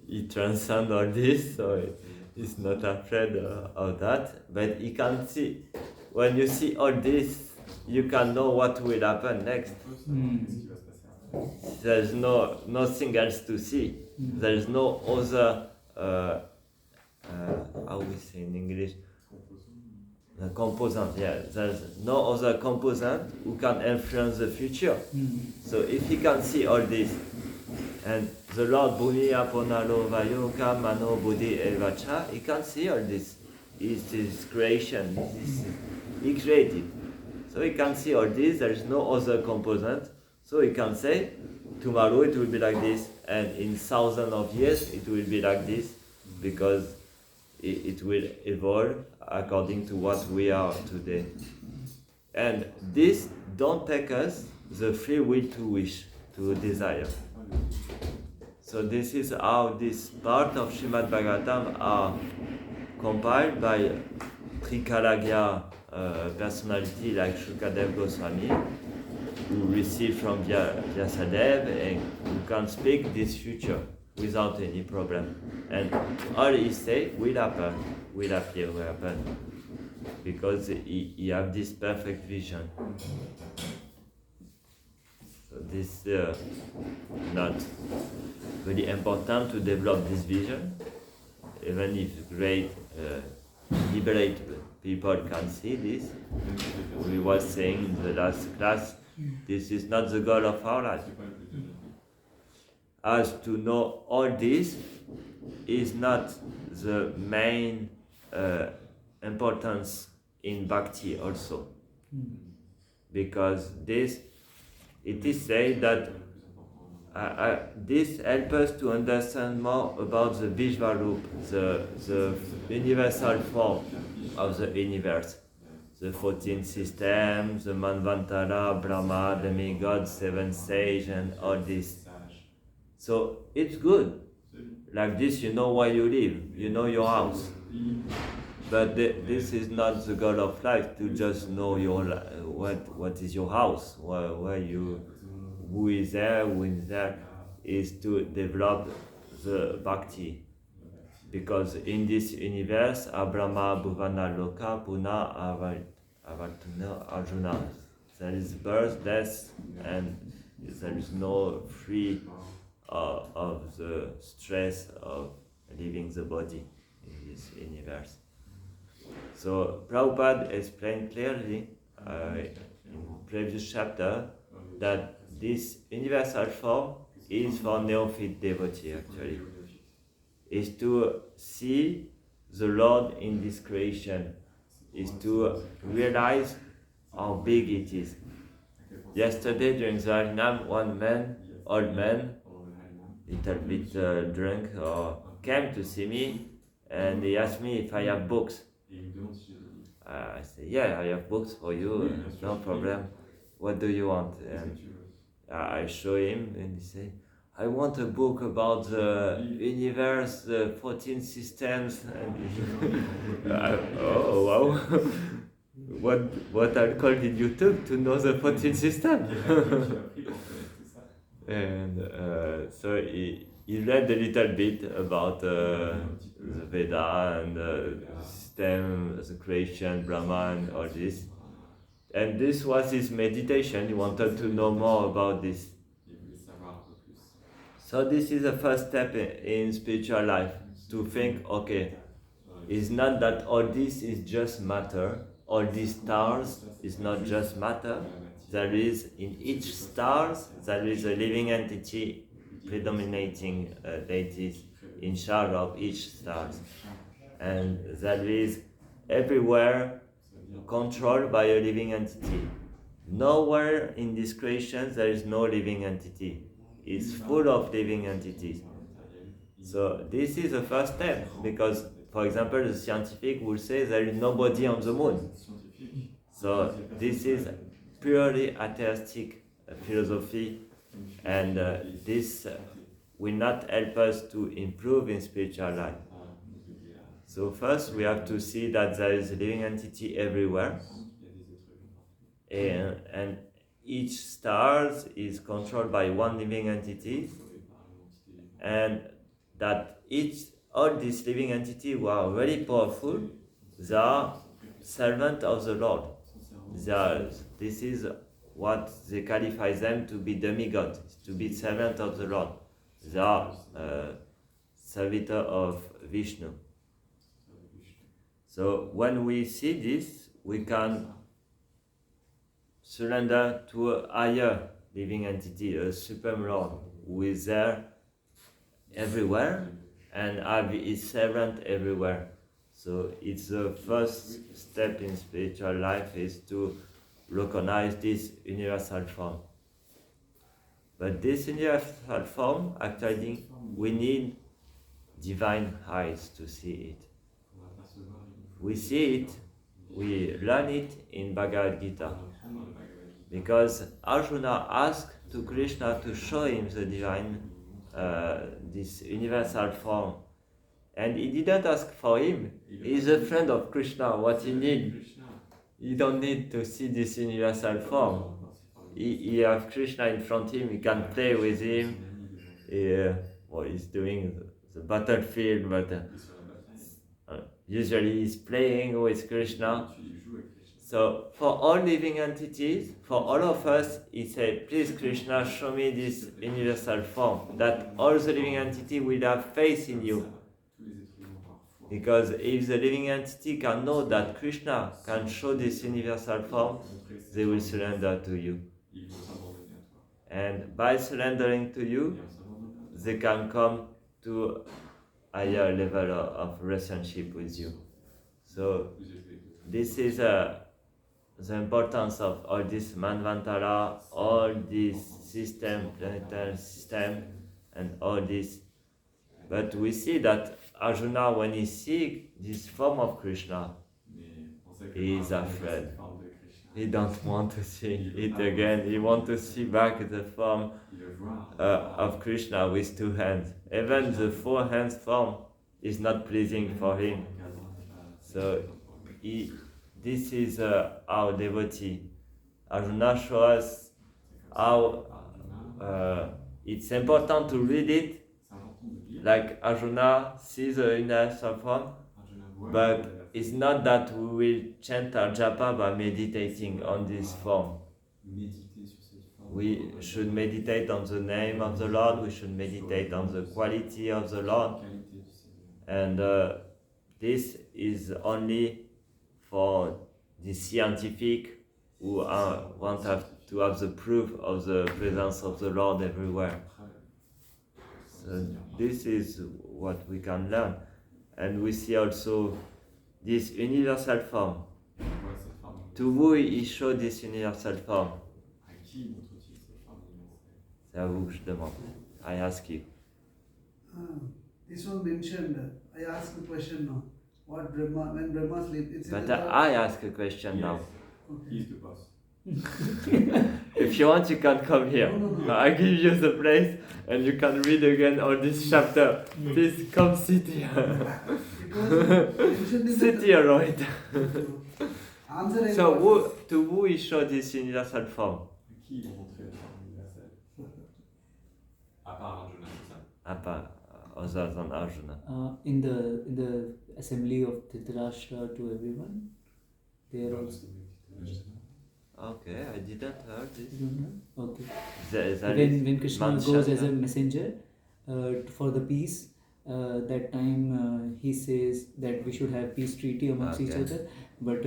Speaker 3: He transcends all this, so He's not afraid of that. But He can see, when you see all this, you can know what will happen next. There's nothing else to see. There's no other, how we say in English? The component, yeah. There's no other component who can influence the future. So if he can see all this, and the Lord Bhumiya Ponalo Vayoka Mano Buddhi Evacha, he can see all this. It's his creation. He created. So he can see all this, there is no other component. So he can say, tomorrow it will be like this, and in thousands of years it will be like this, because it will evolve according to what we are today. And this don't take us the free will to wish, to desire. So this is how this part of Srimad Bhagavatam are compiled by Trikalagya personality like Shukadev Goswami, who received from Vyasadeva and who can speak this future without any problem. And all he say will happen, will appear, will happen, because he have this perfect vision. So this not very important to develop this vision, even if great liberate people can see this. We were saying in the last class, this is not the goal of our life. As to know all this is not the main importance in bhakti also. Because this, it is said that this helps us to understand more about the Vishvarup, the universal form of the universe. The 14 systems, the Manvantara, Brahma, demigod, 7 sage, and all this. So it's good. Like this, you know where you live, you know your house. But this is not the goal of life, to just know your what is your house, where you, who is there, who is there, is to develop the bhakti. Because in this universe, Abrahma, Bhuvana, Loka, Puna, Avartuna, Arjuna. There is birth, death, and there is no free of the stress of leaving the body in this universe. So Prabhupada explained clearly in previous chapter that this universal form is for neophyte devotee actually. Is to see the Lord in this creation, is to realize how big it is. Yesterday during the Harinam, one man, old man, little bit drunk, came to see me and he asked me if I have books. I said, yeah, I have books for you, no problem. What do you want? And I show him and he said, I want a book about the universe, the 14 systems. And oh wow! What alcohol did you take to know the 14 systems? And so he read a little bit about the Veda and the system, the creation, Brahma, and all this. And this was his meditation. He wanted to know more about this. So this is the first step in spiritual life, to think, okay, it's not that all this is just matter, all these stars is not just matter. There is, in each star, there is a living entity predominating deities in charge of each star. And there is everywhere controlled by a living entity. Nowhere in this creation there is no living entity. It's full of living entities. So this is the first step, because, for example, the scientific will say there is nobody on the moon. So this is purely atheistic philosophy, and this will not help us to improve in spiritual life. So first we have to see that there is a living entity everywhere, and each star is controlled by one living entity, and that all these living entities who are very powerful, they are servants of the Lord. This is what they qualify them to be demigods, to be servants of the Lord. They are servitor of Vishnu. So when we see this, we can surrender to a higher living entity, a supreme Lord, who is there everywhere and have his servant everywhere. So it's the first step in spiritual life is to recognize this universal form. But this universal form, actually, we need divine eyes to see it. We see it, we learn it in Bhagavad Gita. Because Arjuna asked to Krishna to show him the divine, this universal form. And he didn't ask for him. He's a friend of Krishna. What he needs, he don't need to see this universal form. He has Krishna in front of him. He can play with him. He's doing the battlefield, but usually he's playing with Krishna. So for all living entities, for all of us, he said, please Krishna, show me this universal form, that all the living entity will have faith in you. Because if the living entity can know that Krishna can show this universal form, they will surrender to you. And by surrendering to you, they can come to a higher level of relationship with you. So this is the importance of all this Manvantara, all this system, planetary system, and all this. But we see that Arjuna, when he sees this form of Krishna, he is afraid. He don't want to see it again. He wants to see back the form of Krishna with two hands. Even the four hands form is not pleasing for him. So this is our devotee. Arjuna shows us how it's important to read it. Like Arjuna sees the universal form, but it's not that we will chant our japa by meditating on this form. We should meditate on the name of the Lord, we should meditate on the quality of the Lord, and this is only for the scientific who want to have the proof of the presence of the Lord everywhere. So this is what we can learn. And we see also this universal form. To who he showed this universal form? C'est à vous que je demande. I ask you.
Speaker 4: This was mentioned. I asked the question now. What Brahma, when Brahma sleeps, it's
Speaker 3: But
Speaker 4: in the
Speaker 3: I ask a question now.
Speaker 4: Okay.
Speaker 2: He's the boss.
Speaker 3: If you want, you can come here.
Speaker 4: No.
Speaker 3: I give you the place and you can read again all this chapter. Please come sit here.
Speaker 4: It was mentioned in
Speaker 3: Sit
Speaker 4: the
Speaker 3: here, Rohit.
Speaker 4: answer. I
Speaker 3: So,
Speaker 4: got
Speaker 3: to who he showed this universal form?
Speaker 2: Qui ils vont montrer la forme universelle? À part Arjuna, c'est ça?
Speaker 3: Apart, other than Arjuna.
Speaker 1: In the assembly of Dhritarashtra to everyone, they are also.
Speaker 3: Okay, I didn't heard this.
Speaker 1: You don't know? Okay.
Speaker 3: There
Speaker 1: When Krishna goes as a
Speaker 3: mentioned.
Speaker 1: messenger for the peace, that time he says that we should have peace treaty amongst each
Speaker 3: Okay.
Speaker 1: other. But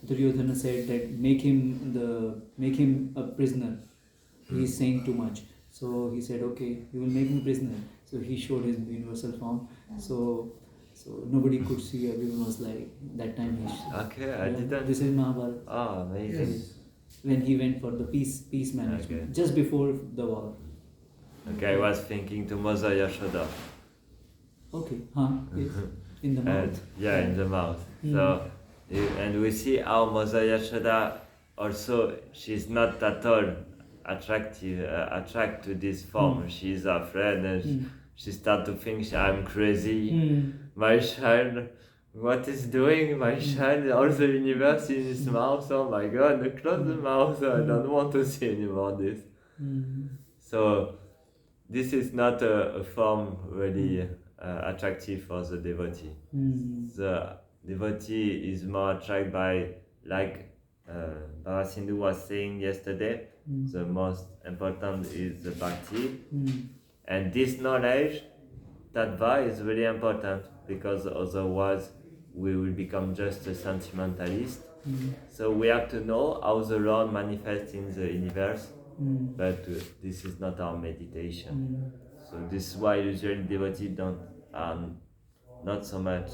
Speaker 1: Duryodhana said that make him a prisoner. He is saying too much. So he said, okay, you will make me prisoner. So he showed his universal form. So nobody could see. Everyone was like that time.
Speaker 3: Okay, I didn't.
Speaker 1: This is Mahabharata.
Speaker 3: Oh, amazing.
Speaker 4: Yes.
Speaker 1: When he went for the peace management,
Speaker 3: Okay.
Speaker 1: just before the war.
Speaker 3: Okay, I was thinking to Mother Yashoda.
Speaker 1: Okay, yes. In the
Speaker 3: And
Speaker 1: mouth.
Speaker 3: yeah, in the mouth.
Speaker 1: Mm.
Speaker 3: So, and we see how Mother Yashoda also, she's not at all attracted to this form. She's afraid and she starts to think I'm crazy. My child what is doing my child? All the universe in his mouth. Oh my God! Close the mouth. I don't want to see anymore this. So this is not a form really attractive for the devotee. The devotee is more attracted by, like Baba Sindhu was saying yesterday, the most important is the bhakti. And this knowledge, tattva, is really important, because otherwise we will become just a sentimentalist. So we have to know how the Lord manifests in the universe, but this is not our meditation. So this is why usually devotees don't not so much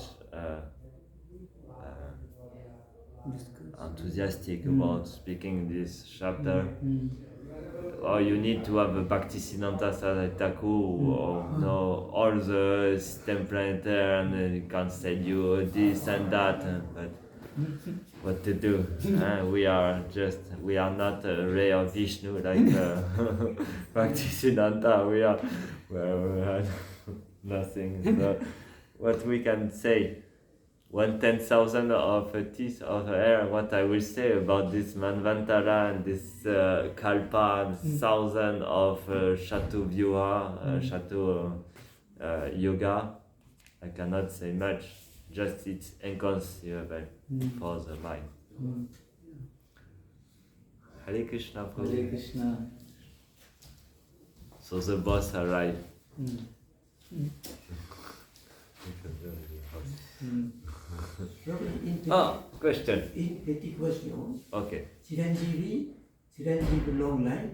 Speaker 3: enthusiastic about speaking this chapter. Or you need to have a Bhaktisiddhanta Saritaku, or know all the system planetary, and it can tell you this and that, but what to do? We are not a ray of Vishnu like Bhaktisiddhanta. We are nothing. So what we can say, 1/10,000 of a teeth of hair, what I will say about this Manvantara and this Kalpa, and thousand of Chateau Vyuha, Chateau Yoga, I cannot say much, just it's inconceivable for the mind. Hare Krishna Prabhu.
Speaker 1: Hare Krishna.
Speaker 3: So the boss arrived. Question.
Speaker 6: In petty question,
Speaker 3: Okay.
Speaker 6: Chiranjeevi long life.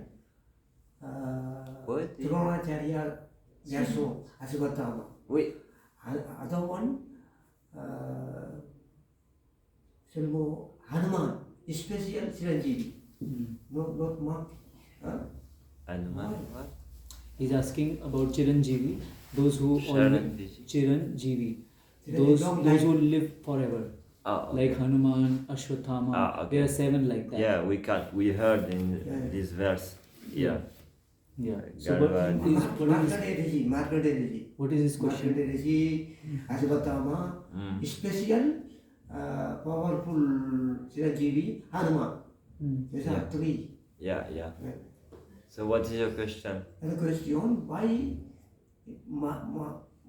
Speaker 3: What?
Speaker 6: Dronacharya Vyaso Asvatama.
Speaker 3: Oui.
Speaker 6: Other one, Selmo Hanuman, special Chiranjeevi. Not Mark.
Speaker 3: Hanuman. What?
Speaker 1: He's asking about Chiranjeevi, those who Chiranjeevi, those who live forever.
Speaker 3: Okay.
Speaker 1: Like Hanuman, Ashwathama,
Speaker 3: Okay.
Speaker 1: there are 7 like that.
Speaker 3: Yeah, we heard in this verse. Yeah.
Speaker 1: Yeah. So what is his question?
Speaker 6: Markandeya Asvatama, special powerful Chiranjeevi Hanuman. These are 3.
Speaker 3: Yeah. So what is your question?
Speaker 6: And the question, why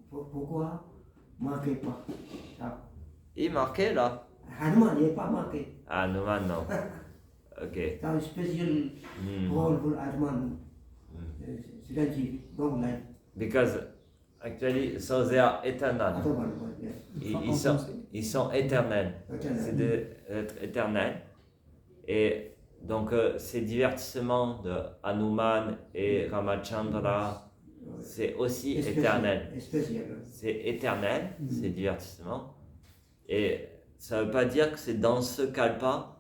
Speaker 6: pourquoi marqué pas?
Speaker 3: Il marqué là?
Speaker 6: Hanuman n'est pas marqué.
Speaker 3: Hanuman, non. Okay.
Speaker 6: C'est un spécial powerful Hanuman. Chiranjeevi, long life.
Speaker 3: Because actually, so they are eternal.
Speaker 6: Other one, yes.
Speaker 3: Ils sont éternels. C'est d'être éternel. Et donc ces divertissements de Hanuman et Ramachandra, c'est aussi éternel. C'est éternel, ces divertissements. Et ça ne veut pas dire que c'est dans ce kalpa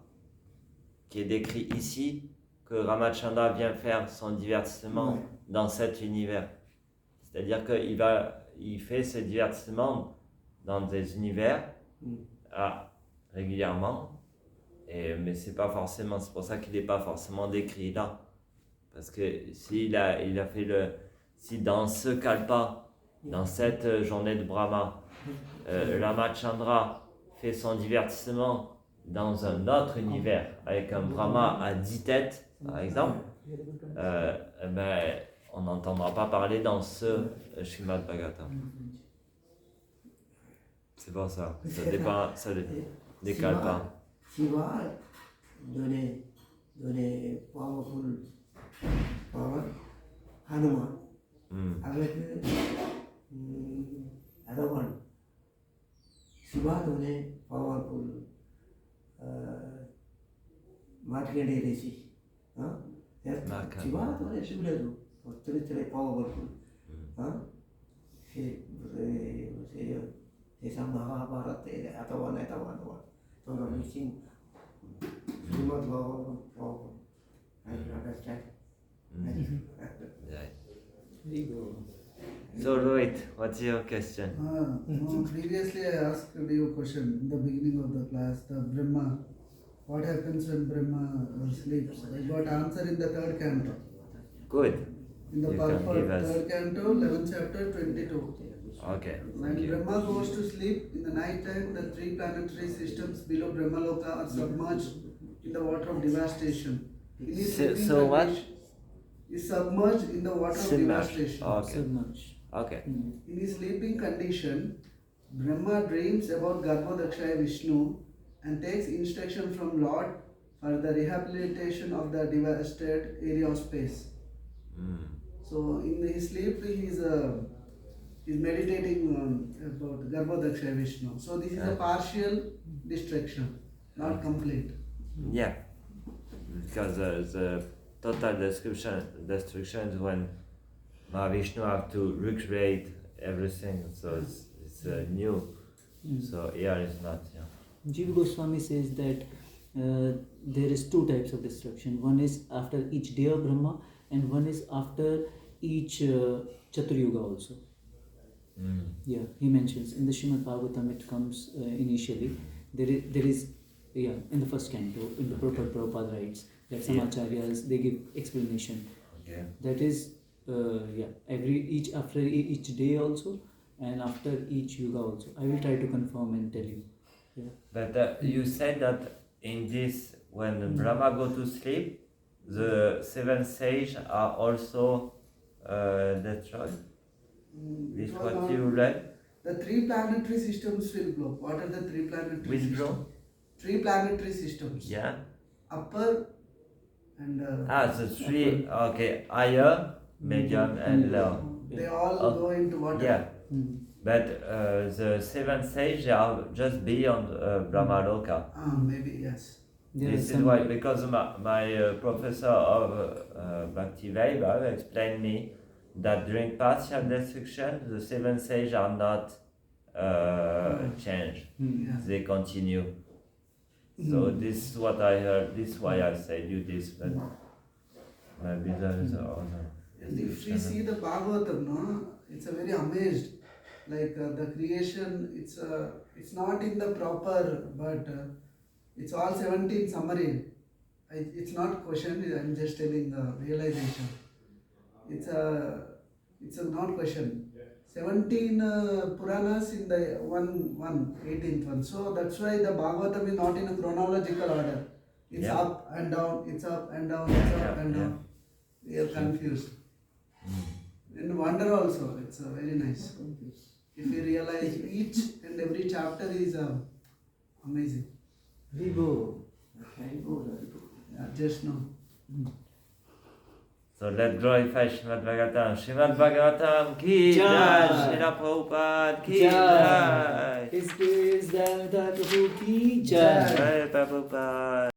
Speaker 3: qui est décrit ici que Ramachandra vient faire son divertissement dans cet univers. C'est-à-dire qu'il fait ce divertissement dans des univers régulièrement, mais c'est pour ça qu'il n'est pas forcément décrit là. Parce que si dans ce kalpa, dans cette journée de Brahma, Ramachandra fait son divertissement dans un autre univers, avec un Brahma à 10 têtes, par exemple, on n'entendra pas parler dans ce Srimad Bhagavatam. C'est pour ça, ça décale pas.
Speaker 6: Shiva donné powerful power Hanuman avec other one. Shiva donné powerful Markandeya Rishi. Shiva donné Shivladu, très powerful. C'est ça Mahabharata, Atavan. So the missing Srimad Bhagavatam powerful. I understand.
Speaker 3: So Rohit, what's your question?
Speaker 4: Previously I asked you a question in the beginning of the class, the Brahma. What happens when Brahma sleeps? I got answer in the 3rd canto.
Speaker 3: Good.
Speaker 4: In the
Speaker 3: You can give us.
Speaker 4: 3rd canto, 11th chapter, 22.
Speaker 3: Okay.
Speaker 4: When
Speaker 3: Thank you.
Speaker 4: Brahma goes to sleep in the night time, the three planetary systems below Brahmaloka are submerged in the water of devastation. In his sleeping
Speaker 3: So what?
Speaker 4: condition, is submerged in the water of
Speaker 3: Submerged.
Speaker 4: devastation.
Speaker 3: Okay.
Speaker 1: Submerged.
Speaker 3: Okay.
Speaker 4: In his sleeping condition, Brahma dreams about Garbhodakshaya Vishnu and takes instruction from Lord for the rehabilitation of the devastated area of space. So in his sleep, he's meditating about Garbhodakshaya Vishnu. So this is a partial destruction, not complete.
Speaker 3: Yeah. Because the total destruction is when Mahavishnu have to recreate everything. So it's new. So here is not. Yeah.
Speaker 1: Jiva Goswami says that there is two types of destruction. One is after each day of Brahma, and one is after each Chaturyuga also. Yeah, he mentions in the Srimad Bhagavatam it comes initially. There is in the first canto, in the Prabhupada writes that some acharyas they give explanation.
Speaker 3: Okay.
Speaker 1: That is after each day also, and after each yuga also. I will try to confirm and tell you. Yeah.
Speaker 3: But you said that in this, when Brahma go to sleep, the seven sages are also destroyed. This
Speaker 4: Because
Speaker 3: what
Speaker 4: on
Speaker 3: you read?
Speaker 4: The three planetary systems will blow. What are the three planetary
Speaker 3: Will
Speaker 4: systems?
Speaker 3: blow?
Speaker 4: Three planetary systems.
Speaker 3: Yeah.
Speaker 4: Upper and
Speaker 3: The three. Okay. Higher, medium, and low.
Speaker 4: they all go into water.
Speaker 3: Yeah. But the seven sages are just beyond Brahmaloka.
Speaker 4: Maybe yes.
Speaker 1: There
Speaker 3: This
Speaker 1: are
Speaker 3: is
Speaker 1: some-
Speaker 3: why, because my professor of Bhakti Vaibhav explained me that during partial destruction, the seven sages are not changed.
Speaker 4: Yeah.
Speaker 3: They continue. So this is what I heard. This is why I said you this, but maybe there is other.
Speaker 4: If we see the Bhagavatam, no, it's a very amazed. Like the creation, it's not in the proper, but it's all 17 summary. It's not question. I'm just telling the realization. It's a not question. 17 Puranas in the 18th one. So that's why the Bhagavatam is not in a chronological order. It's up and down, it's up and down, it's up and down. We are confused. And wonder also, it's very nice. If you realize each and every chapter is amazing.
Speaker 1: Vivo.
Speaker 4: Yeah, just now.
Speaker 3: So let's glorify Srimad Bhagavatam. Srimad Bhagavatam ki
Speaker 1: Jai.
Speaker 3: jai. Srila Prabhupada ki jai.
Speaker 1: His praise Dayal Nitai Prabhu ki jai.
Speaker 3: Jai Prabhupada.